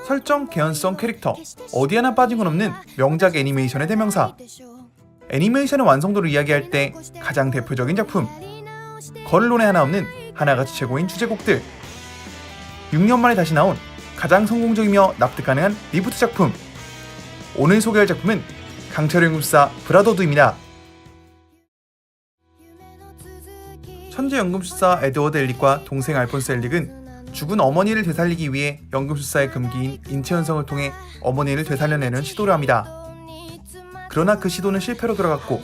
설정, 개연성, 캐릭터 어디 하나 빠진 건 없는 명작 애니메이션의 대명사. 애니메이션의 완성도를 이야기할 때 가장 대표적인 작품, 거론에 하나 없는 하나같이 최고인 주제곡들, 6년 만에 다시 나온 가장 성공적이며 납득 가능한 리부트 작품. 오늘 소개할 작품은 강철의 연금술사 브라더우드입니다. 천재 연금술사 에드워드 엘릭과 동생 알폰스 엘릭은 죽은 어머니를 되살리기 위해 연금술사의 금기인 인체현성을 통해 어머니를 되살려내는 시도를 합니다. 그러나 그 시도는 실패로 돌아갔고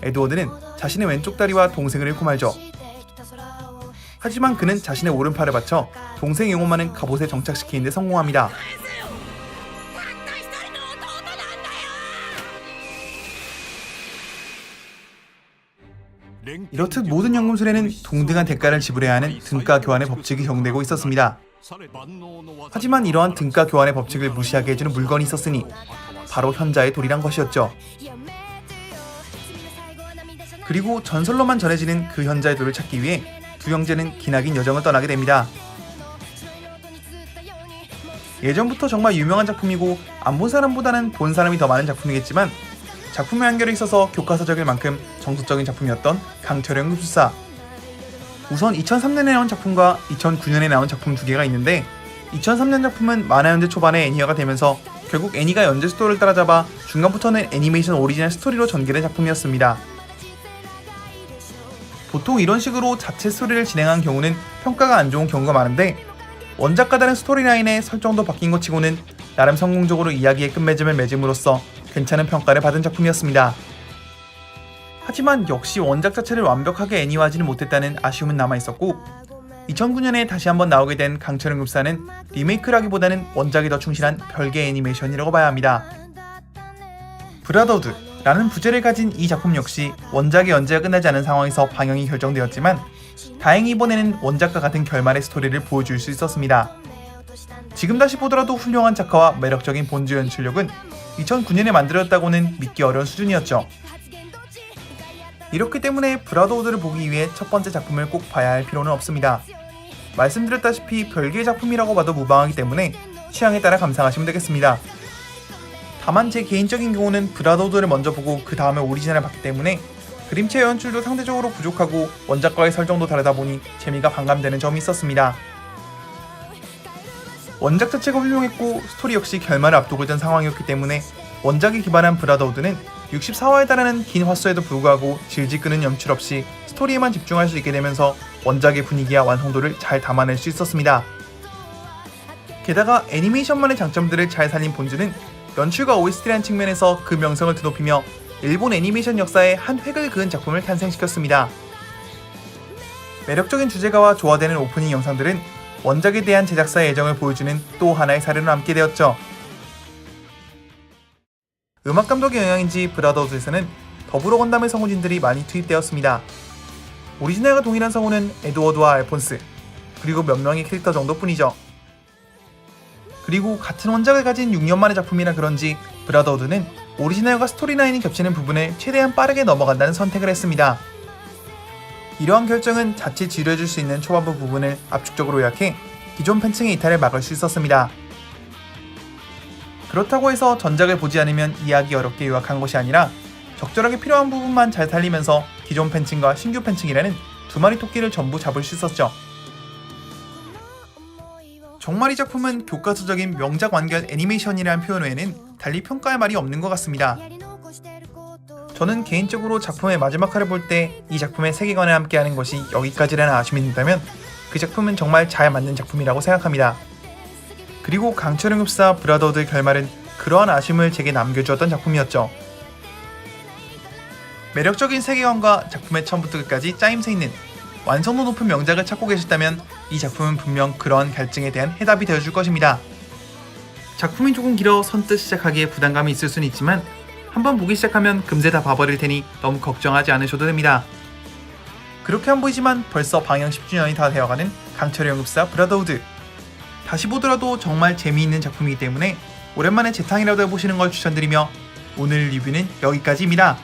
에드워드는 자신의 왼쪽 다리와 동생을 잃고 말죠. 하지만 그는 자신의 오른팔을 바쳐 동생의 영혼만은 갑옷에 정착시키는 데 성공합니다. 이렇듯 모든 연금술에는 동등한 대가를 지불해야 하는 등가 교환의 법칙이 적용되고 있었습니다. 하지만 이러한 등가 교환의 법칙을 무시하게 해주는 물건이 있었으니 바로 현자의 돌이란 것이었죠. 그리고 전설로만 전해지는 그 현자의 돌을 찾기 위해 두 형제는 기나긴 여정을 떠나게 됩니다. 예전부터 정말 유명한 작품이고 안 본 사람보다는 본 사람이 더 많은 작품이겠지만 작품의 한결에 있어서 교과서적일 만큼 정석적인 작품이었던 강철의 연금술사. 우선 2003년에 나온 작품과 2009년에 나온 작품 두 개가 있는데 2003년 작품은 만화 연재 초반에 애니화가 되면서 결국 애니가 연재 스토리를 따라잡아 중간부터는 애니메이션 오리지널 스토리로 전개된 작품이었습니다. 보통 이런 식으로 자체 스토리를 진행한 경우는 평가가 안 좋은 경우가 많은데 원작과 다른 스토리라인의 설정도 바뀐 것 치고는 나름 성공적으로 이야기의 끝맺음을 맺음으로써 괜찮은 평가를 받은 작품이었습니다. 하지만 역시 원작 자체를 완벽하게 애니화하지는 못했다는 아쉬움은 남아있었고 2009년에 다시 한번 나오게 된 강철의 연금술사는 리메이크라기보다는 원작이 더 충실한 별개의 애니메이션이라고 봐야 합니다. 브라더우드라는 부제를 가진 이 작품 역시 원작의 연재가 끝나지 않은 상황에서 방영이 결정되었지만 다행히 이번에는 원작과 같은 결말의 스토리를 보여줄 수 있었습니다. 지금 다시 보더라도 훌륭한 작화와 매력적인 본주 연출력은 2009년에 만들어졌다고는 믿기 어려운 수준이었죠. 이렇기 때문에 브라더우드를 보기 위해 첫 번째 작품을 꼭 봐야 할 필요는 없습니다. 말씀드렸다시피 별개의 작품이라고 봐도 무방하기 때문에 취향에 따라 감상하시면 되겠습니다. 다만 제 개인적인 경우는 브라더우드를 먼저 보고 그 다음에 오리지널을 봤기 때문에 그림체 연출도 상대적으로 부족하고 원작과의 설정도 다르다 보니 재미가 반감되는 점이 있었습니다. 원작 자체가 훌륭했고 스토리 역시 결말을 앞두고 있던 상황이었기 때문에 원작에 기반한 브라더우드는 64화에 달하는 긴 화수에도 불구하고 질질 끄는 연출 없이 스토리에만 집중할 수 있게 되면서 원작의 분위기와 완성도를 잘 담아낼 수 있었습니다. 게다가 애니메이션만의 장점들을 잘 살린 본주는 연출과 OST라는 측면에서 그 명성을 드높이며 일본 애니메이션 역사에 한 획을 그은 작품을 탄생시켰습니다. 매력적인 주제가와 조화되는 오프닝 영상들은 원작에 대한 제작사의 애정을 보여주는 또 하나의 사례로 남게 되었죠. 음악 감독의 영향인지 브라더우드에서는 더불어 건담의 성우진들이 많이 투입되었습니다. 오리지널과 동일한 성우는 에드워드와 알폰스, 그리고 몇 명의 캐릭터 정도뿐이죠. 그리고 같은 원작을 가진 6년 만의 작품이라 그런지 브라더우드는 오리지널과 스토리라인이 겹치는 부분을 최대한 빠르게 넘어간다는 선택을 했습니다. 이러한 결정은 자칫 지루해질 수 있는 초반부 부분을 압축적으로 요약해 기존 팬층의 이탈을 막을 수 있었습니다. 그렇다고 해서 전작을 보지 않으면 이해하기 어렵게 요약한 것이 아니라 적절하게 필요한 부분만 잘 살리면서 기존 팬층과 신규 팬층이라는 두 마리 토끼를 전부 잡을 수 있었죠. 정말 이 작품은 교과서적인 명작 완결 애니메이션이라는 표현 외에는 달리 평가할 말이 없는 것 같습니다. 저는 개인적으로 작품의 마지막 화를 볼 때 이 작품의 세계관을 함께하는 것이 여기까지라는 아쉬움이 든다면 그 작품은 정말 잘 만든 작품이라고 생각합니다. 그리고 강철의 연금술사 브라더우드의 결말은 그러한 아쉬움을 제게 남겨주었던 작품이었죠. 매력적인 세계관과 작품의 처음부터 끝까지 짜임새 있는 완성도 높은 명작을 찾고 계셨다면 이 작품은 분명 그러한 갈증에 대한 해답이 되어줄 것입니다. 작품이 조금 길어 선뜻 시작하기에 부담감이 있을 수는 있지만 한번 보기 시작하면 금세 다 봐버릴 테니 너무 걱정하지 않으셔도 됩니다. 그렇게 안 보이지만 벌써 방영 10주년이 다 되어가는 강철의 연금술사 브라더우드. 다시 보더라도 정말 재미있는 작품이기 때문에 오랜만에 재탕이라도 해보시는 걸 추천드리며 오늘 리뷰는 여기까지입니다.